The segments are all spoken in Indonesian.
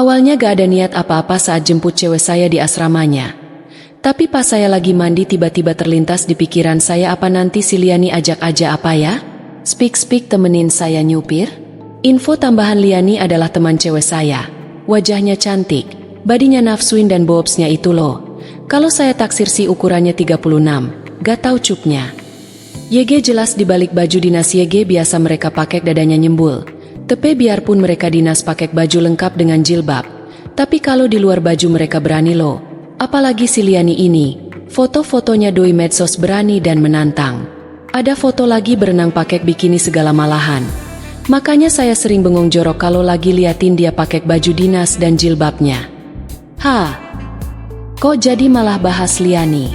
Awalnya gak ada niat apa-apa saat jemput cewek saya di asramanya. Tapi pas saya lagi mandi tiba-tiba terlintas di pikiran saya, apa nanti si Liani ajak aja apa ya? Speak temenin saya nyupir? Info tambahan, Liani adalah teman cewek saya. Wajahnya cantik, badinya nafsuin dan bobsnya itu loh. Kalau saya taksir sih ukurannya 36, gak tahu cupnya. YG jelas dibalik baju dinas YG biasa mereka pakai dadanya nyembul. Tapi biarpun mereka dinas pakai baju lengkap dengan jilbab, tapi kalau di luar baju mereka berani loh. Apalagi si Liani ini, foto-fotonya doi medsos berani dan menantang. Ada foto lagi berenang pakai bikini segala malahan. Makanya saya sering bengong jorok kalau lagi liatin dia pakai baju dinas dan jilbabnya. Kok jadi malah bahas Liani?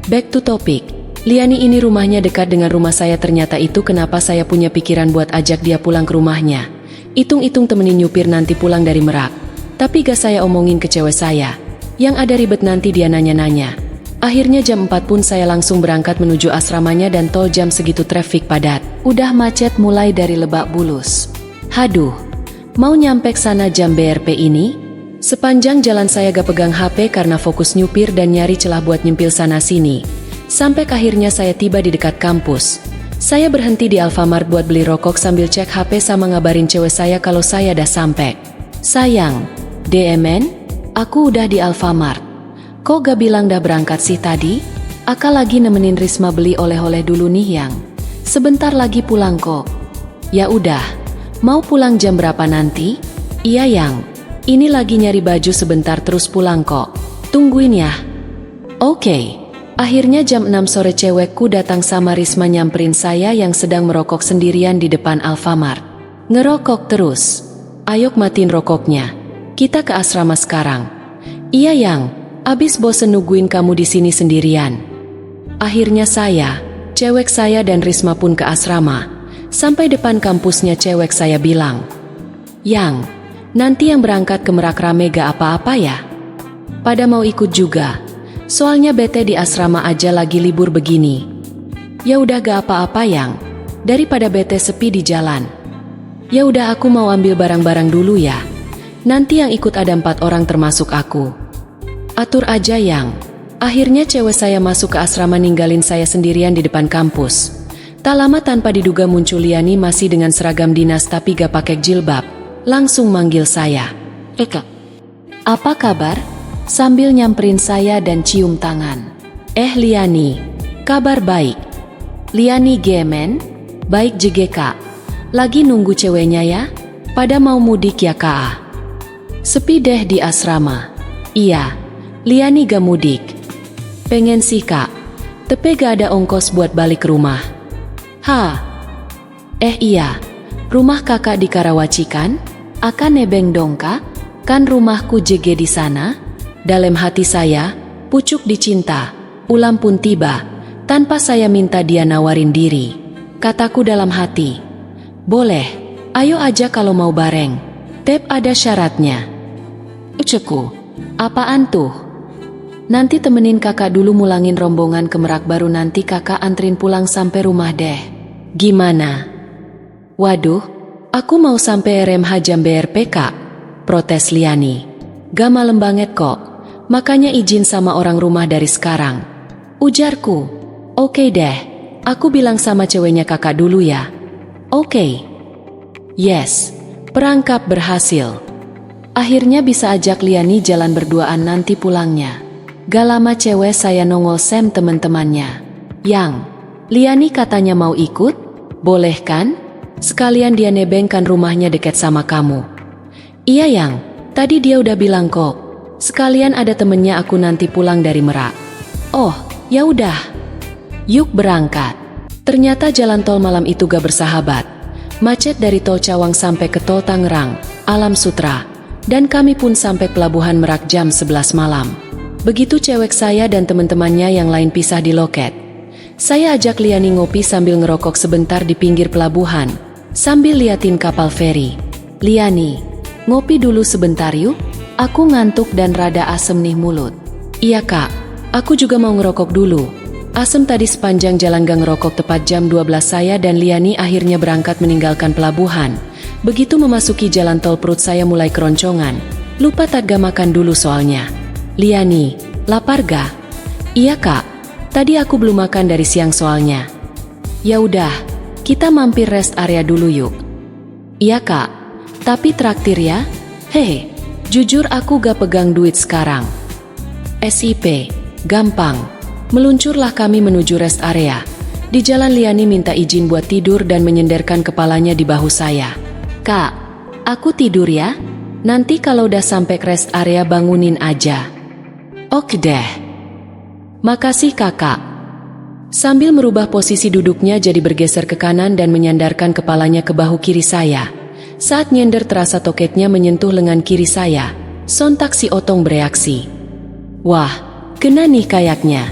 Back to topic. Liani ini rumahnya dekat dengan rumah saya, ternyata itu kenapa saya punya pikiran buat ajak dia pulang ke rumahnya. Hitung-hitung temenin nyupir nanti pulang dari Merak. Tapi gak saya omongin ke cewek saya. Yang ada ribet nanti dia nanya-nanya. Akhirnya jam 4 pun saya langsung berangkat menuju asramanya dan tol jam segitu traffic padat. Udah macet mulai dari Lebak Bulus. Haduh, mau nyampe sana jam BRP ini? Sepanjang jalan saya gak pegang HP karena fokus nyupir dan nyari celah buat nyempil sana-sini. Sampai akhirnya saya tiba di dekat kampus. Saya berhenti di Alfamart buat beli rokok sambil cek HP sama ngabarin cewek saya kalau saya udah sampai. Sayang, DMN, aku udah di Alfamart. Kok gak bilang dah berangkat sih tadi? Aka lagi nemenin Risma beli oleh-oleh dulu nih Yang. Sebentar lagi pulang kok. Ya udah, mau pulang jam berapa nanti? Iya Yang, ini lagi nyari baju sebentar terus pulang kok. Tungguin ya. Oke. Akhirnya jam 6 sore cewekku datang sama Risma nyamperin saya yang sedang merokok sendirian di depan Alfamart. Ngerokok terus. Ayo matiin rokoknya. Kita ke asrama sekarang. Iya Yang, abis bosen nungguin kamu di sini sendirian. Akhirnya saya, cewek saya dan Risma pun ke asrama. Sampai depan kampusnya cewek saya bilang, Yang, nanti yang berangkat ke Merak rame gak apa-apa ya? Pada mau ikut juga. Soalnya bete di asrama aja lagi libur begini. Ya udah gak apa-apa Yang, daripada bete sepi di jalan. Ya udah aku mau ambil barang-barang dulu ya. Nanti yang ikut ada 4 orang termasuk aku. Atur aja Yang. Akhirnya cewek saya masuk ke asrama ninggalin saya sendirian di depan kampus. Tak lama tanpa diduga muncul Liani masih dengan seragam dinas tapi gak pakai jilbab. Langsung manggil saya. Eka, apa kabar? Sambil nyamperin saya dan cium tangan. Liani, kabar baik. Liani Gemen, baik JGK. Lagi nunggu ceweknya ya? Pada mau mudik ya Kak? Sepi deh di asrama. Iya, Liani gak mudik. Pengen sih Kak, tapi gak ada ongkos buat balik rumah. Iya, rumah kakak di Karawaci kan? Akan nebeng dong Kak? Kan rumahku JG di sana? Dalam hati saya, pucuk dicinta, ulam pun tiba, tanpa saya minta dia nawarin diri. Kataku dalam hati, boleh, ayo aja kalau mau bareng. Tep ada syaratnya. Uceku, apaan tuh? Nanti temenin kakak dulu mulangin rombongan ke Merak baru nanti kakak antrin pulang sampai rumah deh. Gimana? Waduh, aku mau sampai RMH jam BRP Kak, protes Liani. Gak malam banget kok. Makanya izin sama orang rumah dari sekarang. Ujarku, oke deh, aku bilang sama ceweknya kakak dulu ya. Oke. Yes, perangkap berhasil. Akhirnya bisa ajak Liani jalan berduaan nanti pulangnya. Gak lama cewek saya nongol sem teman-temannya. Yang, Liani katanya mau ikut? Boleh kan? Sekalian dia nebengkan rumahnya dekat sama kamu. Iya Yang, tadi dia udah bilang kok. Sekalian ada temennya aku nanti pulang dari Merak. Oh, ya udah. Yuk berangkat. Ternyata jalan tol malam itu gak bersahabat. Macet dari tol Cawang sampai ke tol Tangerang, Alam Sutra. Dan kami pun sampai pelabuhan Merak jam 11 malam. Begitu cewek saya dan teman-temannya yang lain pisah di loket. Saya ajak Liani ngopi sambil ngerokok sebentar di pinggir pelabuhan. Sambil liatin kapal feri. Liani, ngopi dulu sebentar yuk. Aku ngantuk dan rada asem nih mulut. Iya Kak, aku juga mau ngerokok dulu. Asem tadi sepanjang jalan gang ngerokok. Tepat jam 12 saya dan Liani akhirnya berangkat meninggalkan pelabuhan. Begitu memasuki jalan tol perut saya mulai keroncongan. Lupa tadi makan dulu soalnya. Liani, lapar ga? Iya kak, tadi aku belum makan dari siang soalnya. Ya udah, kita mampir rest area dulu yuk. Iya kak, tapi traktir ya? Hehe, jujur aku gak pegang duit sekarang. SIP, gampang. Meluncurlah kami menuju rest area. Di jalan Liani minta izin buat tidur dan menyenderkan kepalanya di bahu saya. Kak, aku tidur ya? Nanti kalau udah sampai ke rest area bangunin aja. Oke deh. Makasih kakak. Sambil merubah posisi duduknya jadi bergeser ke kanan dan menyandarkan kepalanya ke bahu kiri saya. Saat nyender terasa toketnya menyentuh lengan kiri saya. Sontak si Otong bereaksi. Wah, kena nih kayaknya.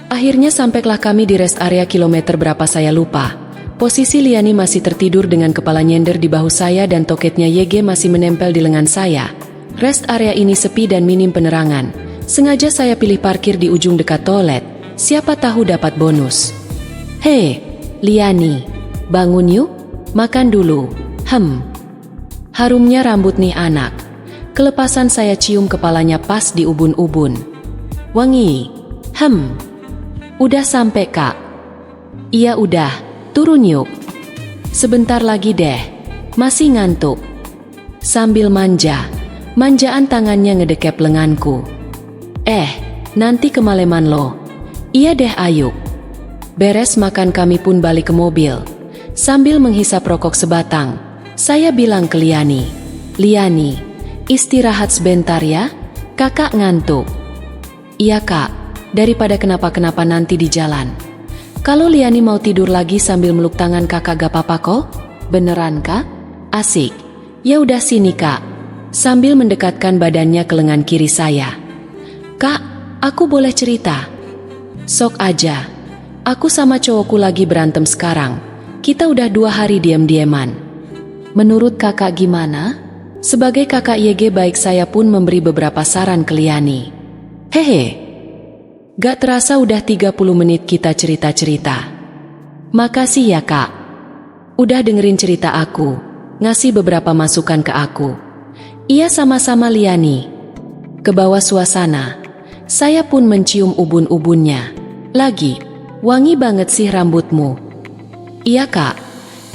Akhirnya sampailah kami di rest area kilometer berapa saya lupa. Posisi Liani masih tertidur dengan kepala nyender di bahu saya dan toketnya YG masih menempel di lengan saya. Rest area ini sepi dan minim penerangan. Sengaja saya pilih parkir di ujung dekat toilet. Siapa tahu dapat bonus. Hei, Liani, bangun yuk, makan dulu. Harumnya rambut nih anak. Kelepasan saya cium kepalanya pas di ubun-ubun. Wangi. Udah sampai kak? Iya udah, turun yuk. Sebentar lagi deh, masih ngantuk. Sambil manjaan tangannya ngedekep lenganku. Nanti kemaleman lo. Iya deh ayo. Beres makan kami pun balik ke mobil. Sambil menghisap rokok sebatang, saya bilang ke Liani. Liani, istirahat sebentar ya, kakak ngantuk. Iya kak, daripada kenapa-kenapa nanti di jalan. Kalau Liani mau tidur lagi sambil meluk tangan kakak gak apa-apa kok? Beneran kak? Asik. Ya udah sini kak. Sambil mendekatkan badannya ke lengan kiri saya. Kak, aku boleh cerita? Sok aja. Aku sama cowokku lagi berantem sekarang. Kita udah 2 hari diam-diaman. Menurut kakak gimana? Sebagai kakak YG baik saya pun memberi beberapa saran ke Liani. Hehe. Gak terasa udah 30 menit kita cerita-cerita. Makasih ya kak. Udah dengerin cerita aku, ngasih beberapa masukan ke aku. Iya sama-sama Liani. Ke bawah suasana, saya pun mencium ubun-ubunnya. Lagi, wangi banget sih rambutmu. Iya kak,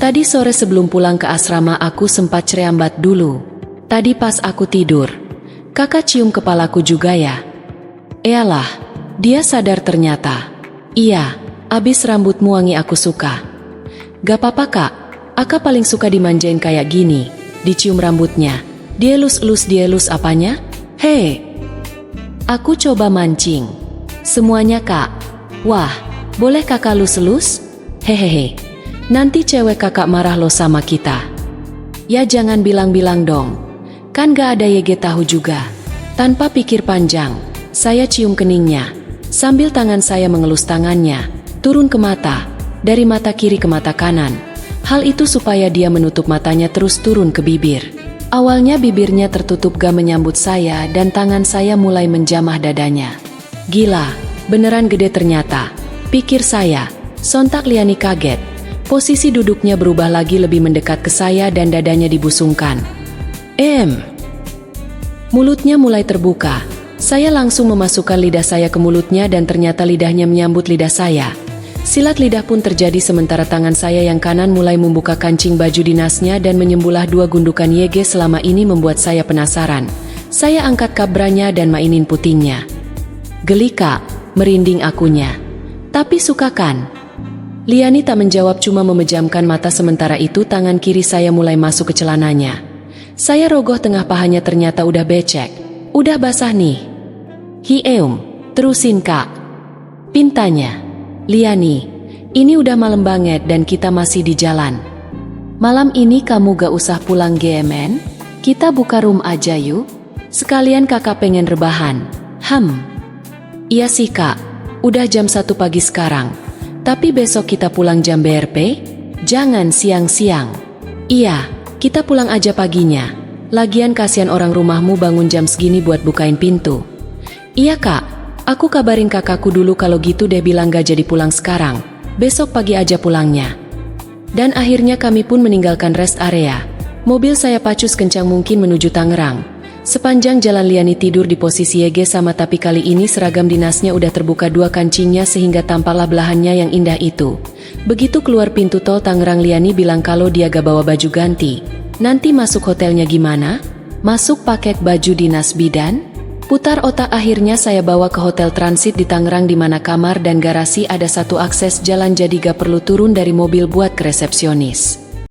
tadi sore sebelum pulang ke asrama aku sempat cerambat dulu. Tadi pas aku tidur, kakak cium kepalaku juga ya? Eyalah, dia sadar ternyata. Iya, abis rambutmu wangi aku suka. Gak apa-apa kak, aku paling suka dimanjain kayak gini, dicium rambutnya. Dielus apanya? Hei, aku coba mancing. Semuanya kak. Wah, boleh kakak lus-lus? Hehehe, nanti cewek kakak marah lo sama kita. Ya jangan bilang-bilang dong. Kan gak ada YG tahu juga. Tanpa pikir panjang, saya cium keningnya. Sambil tangan saya mengelus tangannya, turun ke mata, dari mata kiri ke mata kanan. Hal itu supaya dia menutup matanya terus turun ke bibir. Awalnya bibirnya tertutup gak menyambut saya dan tangan saya mulai menjamah dadanya. Gila, beneran gede ternyata, pikir saya. Sontak Liani kaget. Posisi duduknya berubah lagi lebih mendekat ke saya dan dadanya dibusungkan. Mulutnya mulai terbuka. Saya langsung memasukkan lidah saya ke mulutnya dan ternyata lidahnya menyambut lidah saya. Silat lidah pun terjadi sementara tangan saya yang kanan mulai membuka kancing baju dinasnya dan menyembulah 2 gundukan YG selama ini membuat saya penasaran. Saya angkat kabranya dan mainin putingnya. Geli kak, merinding akunya. Tapi suka kan? Liani tak menjawab cuma memejamkan mata sementara itu tangan kiri saya mulai masuk ke celananya. Saya rogoh tengah pahanya ternyata udah becek. Udah basah nih. Terusin kak. Pintanya. Liani, ini udah malam banget dan kita masih di jalan. Malam ini kamu gak usah pulang GMN? Kita buka room aja yuk. Sekalian kakak pengen rebahan. Iya sih kak, udah jam 1 pagi sekarang. Tapi besok kita pulang jam BRP? Jangan siang-siang. Iya, kita pulang aja paginya. Lagian kasihan orang rumahmu bangun jam segini buat bukain pintu. Iya kak, aku kabarin kakakku dulu kalau gitu deh bilang gak jadi pulang sekarang. Besok pagi aja pulangnya. Dan akhirnya kami pun meninggalkan rest area. Mobil saya pacu sekencang mungkin menuju Tangerang. Sepanjang jalan Liani tidur di posisi YG sama, tapi kali ini seragam dinasnya udah terbuka dua kancingnya sehingga tampaklah belahannya yang indah itu. Begitu keluar pintu tol Tangerang, Liani bilang kalau dia gak bawa baju ganti. Nanti masuk hotelnya gimana? Masuk pakai baju dinas bidan? Putar otak, akhirnya saya bawa ke hotel transit di Tangerang di mana kamar dan garasi ada satu akses jalan, jadi gak perlu turun dari mobil buat ke resepsionis.